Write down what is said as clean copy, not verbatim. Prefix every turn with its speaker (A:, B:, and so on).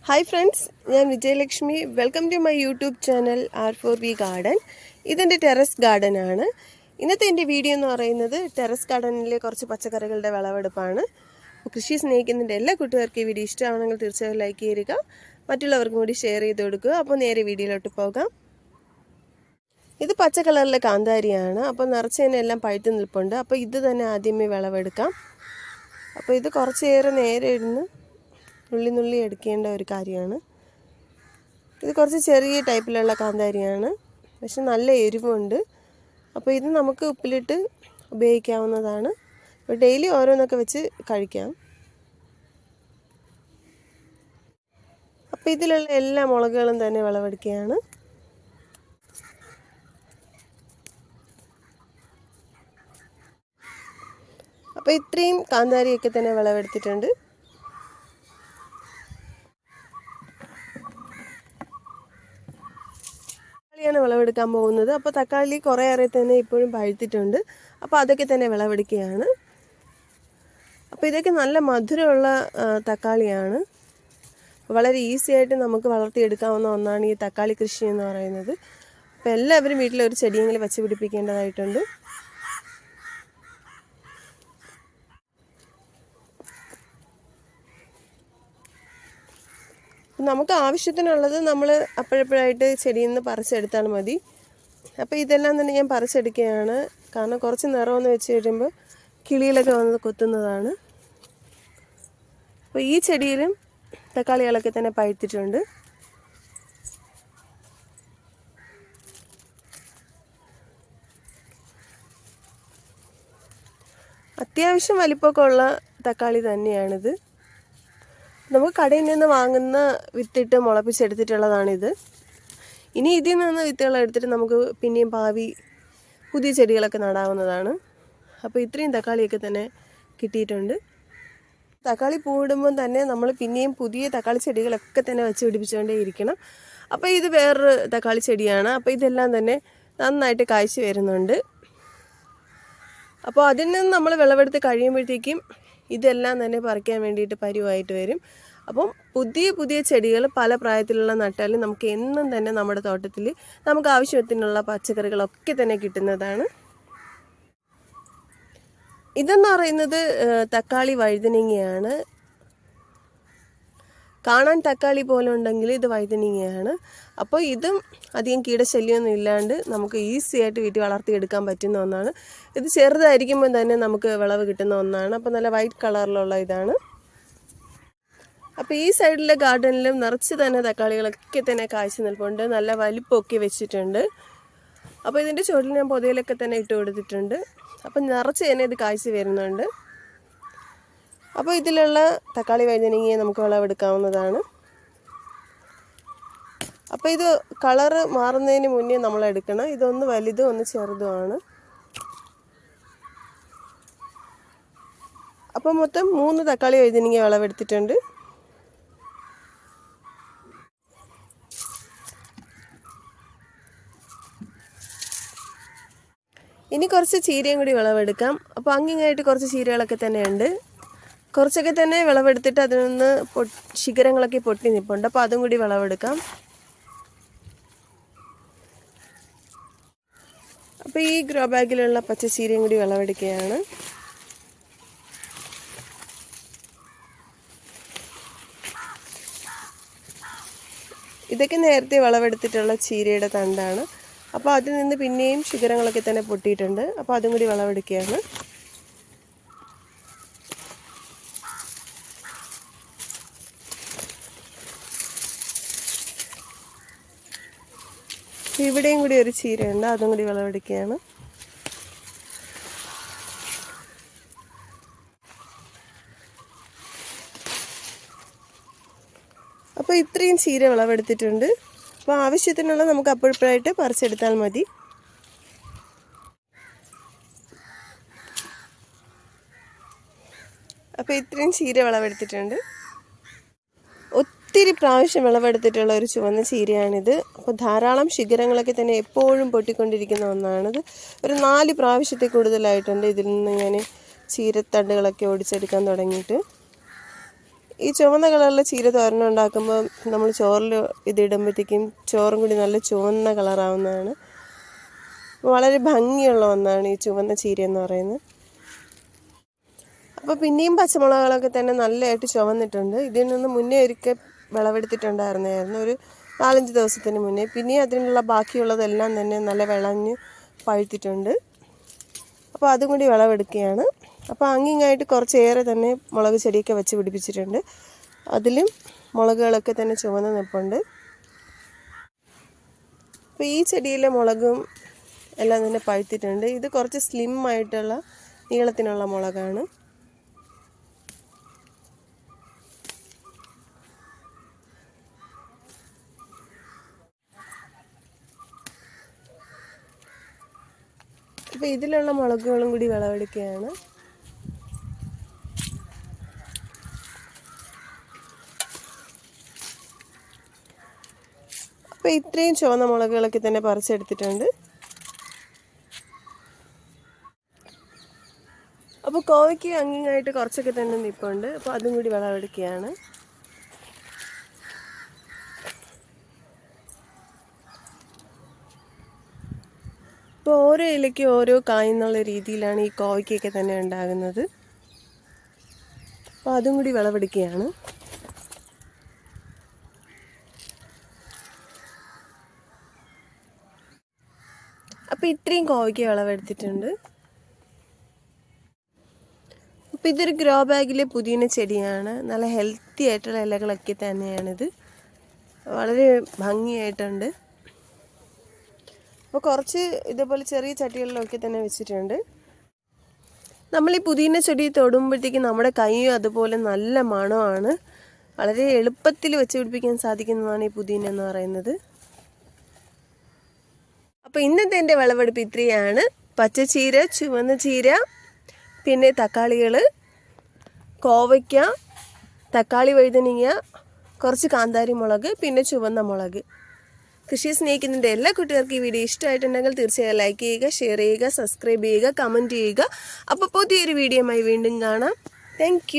A: Hi friends, ഞാൻ Vijayalakshmi. Welcome to my YouTube channel R4V garden. ഇതെൻ്റെ terrace ഗാർഡനാണ്. ഇന്നത്തെ എൻ്റെ വീഡിയോ എന്ന് പറയുന്നത് ടെറസ് ഗാർഡനിലെ കുറച്ച് പച്ചക്കറികളുടെ വിളവെടുപ്പാണ്. കൃഷി സ്നേഹിക്കുന്നതിൻ്റെ എല്ലാ കൂട്ടുകാർക്കും ഈ വീഡിയോ ഇഷ്ടമാണെങ്കിൽ തീർച്ചയായും ലൈക്ക് ചെയ്യുക, മറ്റുള്ളവർക്കും കൂടി ഷെയർ ചെയ്ത് കൊടുക്കുക. അപ്പോൾ നേരെ വീഡിയോയിലോട്ട് പോകാം. ഇത് പച്ച കളറിലെ കാന്താരിയാണ്. അപ്പോൾ നിറച്ചതിനെല്ലാം പഴുത്ത് നിൽപ്പുണ്ട്. അപ്പോൾ ഇത് തന്നെ ആദ്യമേ വിളവെടുക്കാം. അപ്പോൾ ഇത് കുറച്ചേറെ നേരെ ഇരുന്ന് നുള്ളി എടുക്കേണ്ട ഒരു കാര്യമാണ്. ഇത് കുറച്ച് ചെറിയ ടൈപ്പിലുള്ള കാന്താരിയാണ്, പക്ഷെ നല്ല എരിവുണ്ട്. അപ്പോൾ ഇത് നമുക്ക് ഉപ്പിലിട്ട് ഉപയോഗിക്കാവുന്നതാണ്. അപ്പോൾ ഡെയിലി ഓരോന്നൊക്കെ വെച്ച് കഴിക്കാം. അപ്പോൾ ഇതിലുള്ള എല്ലാ മുളകുകളും തന്നെ വിളവെടുക്കുകയാണ്. അപ്പോൾ ഇത്രയും കാന്താരിയൊക്കെ തന്നെ വിളവെടുത്തിട്ടുണ്ട്. ാണ് വിളവെടുക്കാൻ പോകുന്നത്. അപ്പോൾ തക്കാളി കുറേയേറെ തന്നെ ഇപ്പോഴും പഴുത്തിട്ടുണ്ട്. അപ്പോൾ അതൊക്കെ തന്നെ വിളവെടുക്കുകയാണ്. അപ്പോൾ ഇതൊക്കെ നല്ല മധുരമുള്ള തക്കാളിയാണ്. വളരെ ഈസി ആയിട്ട് നമുക്ക് വളർത്തിയെടുക്കാവുന്ന ഒന്നാണ് ഈ തക്കാളി കൃഷി എന്ന് പറയുന്നത്. അപ്പോൾ എല്ലാവരും വീട്ടിലൊരു ചെടിയെങ്കിലും വെച്ച് പിടിപ്പിക്കേണ്ടതായിട്ടുണ്ട്. നമുക്ക് ആവശ്യത്തിനുള്ളത് നമ്മൾ അപ്പോഴപ്പോഴായിട്ട് ചെടിയിൽ നിന്ന് പറിച്ചെടുത്താൽ മതി. അപ്പോൾ ഇതെല്ലാം തന്നെ ഞാൻ പറിച്ചെടുക്കുകയാണ്. കാരണം കുറച്ച് നിറമെന്ന് വെച്ച് കഴിയുമ്പോൾ കിളികളൊക്കെ വന്ന് കൊത്തുന്നതാണ്. അപ്പോൾ ഈ ചെടിയിലും തക്കാളികളൊക്കെ തന്നെ പഴുത്തിട്ടുണ്ട്. അത്യാവശ്യം വലിപ്പമൊക്കെ ഉള്ള തക്കാളി തന്നെയാണിത്. നമുക്ക് കടയിൽ നിന്ന് വാങ്ങുന്ന വിത്തിട്ട് മുളപ്പിച്ചെടുത്തിട്ടുള്ളതാണിത്. ഇനി ഇതിൽ നിന്ന് വിത്തുകൾ എടുത്തിട്ട് നമുക്ക് പിന്നെയും ഭാവി പുതിയ ചെടികളൊക്കെ നടാവുന്നതാണ്. അപ്പോൾ ഇത്രയും തക്കാളിയൊക്കെ തന്നെ കിട്ടിയിട്ടുണ്ട്. തക്കാളി പൂവിടുമ്പം തന്നെ നമ്മൾ പിന്നെയും പുതിയ തക്കാളി ചെടികളൊക്കെ തന്നെ വെച്ച് പിടിപ്പിച്ചുകൊണ്ടേ ഇരിക്കണം. അപ്പോൾ ഇത് വേറൊരു തക്കാളി ചെടിയാണ്. അപ്പോൾ ഇതെല്ലാം തന്നെ നന്നായിട്ട് കായ്ച്ച് വരുന്നുണ്ട്. അപ്പോൾ അതിൽ നിന്ന് നമ്മൾ വിളവെടുത്ത് കഴിയുമ്പോഴത്തേക്കും ഇതെല്ലാം തന്നെ പറിക്കാൻ വേണ്ടിയിട്ട് പരുവായിട്ട് വരും. അപ്പം പുതിയ ചെടികൾ പല പ്രായത്തിലുള്ള നട്ടാലും നമുക്ക് എന്നും തന്നെ നമ്മുടെ തോട്ടത്തിൽ നമുക്ക് ആവശ്യത്തിനുള്ള പച്ചക്കറികളൊക്കെ തന്നെ കിട്ടുന്നതാണ്. ഇതെന്ന് പറയുന്നത് തക്കാളി വഴുതനങ്ങയാണ്. കാണാൻ തക്കാളി പോലെ ഉണ്ടെങ്കിൽ ഇത് വഴുതനങ്ങയാണ്. അപ്പോൾ ഇതും അധികം കീടശല്യമൊന്നും ഇല്ലാണ്ട് നമുക്ക് ഈസി ആയിട്ട് വീട്ടിൽ വളർത്തിയെടുക്കാൻ പറ്റുന്ന ഒന്നാണ്. ഇത് ചെറുതായിരിക്കുമ്പോൾ തന്നെ നമുക്ക് വിളവ് കിട്ടുന്ന ഒന്നാണ്. അപ്പോൾ നല്ല വൈറ്റ് കളറിലുള്ള ഇതാണ്. അപ്പോൾ ഈ സൈഡിലെ ഗാർഡനിലും നിറച്ച് തന്നെ തക്കാളികളൊക്കെ തന്നെ കായ്ച്ച് നിൽപ്പുണ്ട്. നല്ല വലിപ്പമൊക്കെ വെച്ചിട്ടുണ്ട്. അപ്പോൾ ഇതിൻ്റെ ചുവട്ടിൽ ഞാൻ പൊതയിലൊക്കെ തന്നെ ഇട്ട് കൊടുത്തിട്ടുണ്ട്. അപ്പം നിറച്ച് തന്നെ ഇത് കായ്ച്ച് വരുന്നുണ്ട്. അപ്പോൾ ഇതിലുള്ള തക്കാളി വഴുതനങ്ങയെ നമുക്ക് വിളവെടുക്കാവുന്നതാണ്. അപ്പോൾ ഇത് കളറ് മാറുന്നതിന് മുന്നേ നമ്മൾ എടുക്കണം. ഇതൊന്ന് വലുതും ഒന്ന് ചെറുതുമാണ്. അപ്പോൾ മൊത്തം 3 തക്കാളി വഴുതനങ്ങ വിളവെടുത്തിട്ടുണ്ട്. ഇനി കുറച്ച് ചീരയും കൂടി വിളവെടുക്കാം. അപ്പോൾ അങ്ങിങ്ങായിട്ട് കുറച്ച് ചീരകളൊക്കെ തന്നെ ഉണ്ട്. കുറച്ചൊക്കെ തന്നെ വിളവെടുത്തിട്ട് അതിൽ നിന്ന് ശിഖരങ്ങളൊക്കെ പൊട്ടി നിൽപ്പുണ്ട്. അപ്പോൾ അതും കൂടി വിളവെടുക്കാം. അപ്പോൾ ഈ ഗ്രോ ബാഗിലുള്ള പച്ചച്ചീരയും കൂടി വിളവെടുക്കുകയാണ്. ഇതൊക്കെ നേരത്തെ വിളവെടുത്തിട്ടുള്ള ചീരയുടെ തണ്ടാണ്. അപ്പോൾ അതിൽ നിന്ന് പിന്നെയും ശിഖരങ്ങളൊക്കെ തന്നെ പൊട്ടിയിട്ടുണ്ട്. അപ്പോൾ അതും കൂടി വിളവെടുക്കുകയാണ്. ഇവിടെയും കൂടി ഒരു ചീരയുണ്ട്, അതും കൂടി വിളവെടുക്കുകയാണ്. അപ്പോൾ ഇത്രയും ചീര വിളവെടുത്തിട്ടുണ്ട്. അപ്പോൾ ആവശ്യത്തിനുള്ള നമുക്ക് അപ്പോഴപ്പോഴായിട്ട് പറിച്ചെടുത്താൽ മതി. അപ്പോൾ ഇത്രയും ചീര വിളവെടുത്തിട്ടുണ്ട്. ഒത്തിരി പ്രാവശ്യം വിളവെടുത്തിട്ടുള്ള ഒരു ചുവന്ന ചീരയാണിത്. അപ്പോൾ ധാരാളം ശിഖരങ്ങളൊക്കെ തന്നെ എപ്പോഴും പൊട്ടിക്കൊണ്ടിരിക്കുന്ന ഒന്നാണിത്. ഒരു 4 പ്രാവശ്യത്തിൽ കൂടുതലായിട്ടുണ്ട് ഇതിൽ നിന്ന് ഞാൻ ചീരത്തണ്ടുകളൊക്കെ ഒടിച്ചെടുക്കാൻ തുടങ്ങിയിട്ട്. ഈ ചുവന്ന കളറിലെ ചീര തോരൻ ഉണ്ടാക്കുമ്പോൾ നമ്മൾ ചോറിൽ ഇതിടുമ്പോഴത്തേക്കും ചോറും കൂടി നല്ല ചുവന്ന കളറാവുന്നതാണ്. വളരെ ഭംഗിയുള്ള ഒന്നാണ് ഈ ചുവന്ന ചീര എന്ന് പറയുന്നത്. അപ്പോൾ പിന്നെയും പച്ചമുളകുകളൊക്കെ തന്നെ നല്ലതായിട്ട് ചുവന്നിട്ടുണ്ട്. ഇതിൽ നിന്ന് മുന്നേ ഒരിക്കൽ വിളവെടുത്തിട്ടുണ്ടായിരുന്നു, ഒരു 4-5 ദിവസത്തിന് മുന്നേ. പിന്നെയും അതിനുള്ള ബാക്കിയുള്ളതെല്ലാം തന്നെ നല്ല വിളഞ്ഞ് പഴുത്തിട്ടുണ്ട്. അപ്പോൾ അതും കൂടി വിളവെടുക്കുകയാണ്. അപ്പോൾ അങ്ങിങ്ങായിട്ട് കുറച്ചേറെ തന്നെ മുളക് ചെടിയൊക്കെ വെച്ച് പിടിപ്പിച്ചിട്ടുണ്ട്. അതിലും മുളകുകളൊക്കെ തന്നെ ചുവന്ന് നിൽപ്പുണ്ട്. അപ്പോൾ ഈ ചെടിയിലെ മുളകും എല്ലാം തന്നെ പഴുത്തിട്ടുണ്ട്. ഇത് കുറച്ച് സ്ലിം ആയിട്ടുള്ള നീളത്തിനുള്ള മുളകാണ്. അപ്പോൾ ഇതിലുള്ള മുളകുകളും കൂടി വിളവെടുക്കുകയാണ്. അപ്പോൾ ഇത്രയും ചുവന്ന മുളകുകളൊക്കെ തന്നെ പറിച്ചെടുത്തിട്ടുണ്ട്. അപ്പോൾ കോവയ്ക്ക് അങ്ങിങ്ങായിട്ട് കുറച്ചൊക്കെ തന്നെ നിൽപ്പുണ്ട്. അപ്പോൾ അതും കൂടി വിളവെടുക്കുകയാണ്. അപ്പോൾ ഓരോ ഇലയ്ക്ക് ഓരോ കായ് എന്നുള്ള രീതിയിലാണ് ഈ കോവയ്ക്കൊക്കെ തന്നെ ഉണ്ടാകുന്നത്. അപ്പോൾ അതും കൂടി വിളവെടുക്കുകയാണ്. അപ്പോൾ ഇത്രയും കോവയ്ക്ക് വിളവെടുത്തിട്ടുണ്ട്. അപ്പോൾ ഇതൊരു ഗ്രോ ബാഗിലെ പുതിന ചെടിയാണ്. നല്ല ഹെൽത്തി ആയിട്ടുള്ള ഇലകളൊക്കെ തന്നെയാണിത്. വളരെ ഭംഗിയായിട്ടുണ്ട്. അപ്പോൾ കുറച്ച് ഇതേപോലെ ചെറിയ ചട്ടികളിലൊക്കെ തന്നെ വെച്ചിട്ടുണ്ട്. നമ്മൾ ഈ പുതിന ചെടി തൊടുമ്പോഴത്തേക്കും നമ്മുടെ കൈയും അതുപോലെ നല്ല മണമാണ്. വളരെ എളുപ്പത്തിൽ വെച്ച് പിടിപ്പിക്കാൻ സാധിക്കുന്നതാണ് ഈ പുതിന എന്ന് പറയുന്നത്. അപ്പോൾ ഇന്നത്തെ എൻ്റെ വിളവെടുപ്പ് ഇത്രയാണ്. പച്ചച്ചീര, ചുവന്ന ചീര, പിന്നെ തക്കാളികൾ, കോവയ്ക്ക, തക്കാളി വഴുതനങ്ങ, കുറച്ച് കാന്താരി മുളക്, പിന്നെ ചുവന്ന മുളക്. കൃഷിയെ സ്നേഹിക്കുന്നതിൻ്റെ എല്ലാ കുട്ടികൾക്കും ഈ വീഡിയോ ഇഷ്ടമായിട്ടുണ്ടെങ്കിൽ തീർച്ചയായും ലൈക്ക് ചെയ്യുക, ഷെയർ ചെയ്യുക, സബ്സ്ക്രൈബ് ചെയ്യുക, കമൻറ്റ് ചെയ്യുക. അപ്പോൾ പുതിയൊരു വീഡിയോയുമായി വീണ്ടും കാണാം. താങ്ക്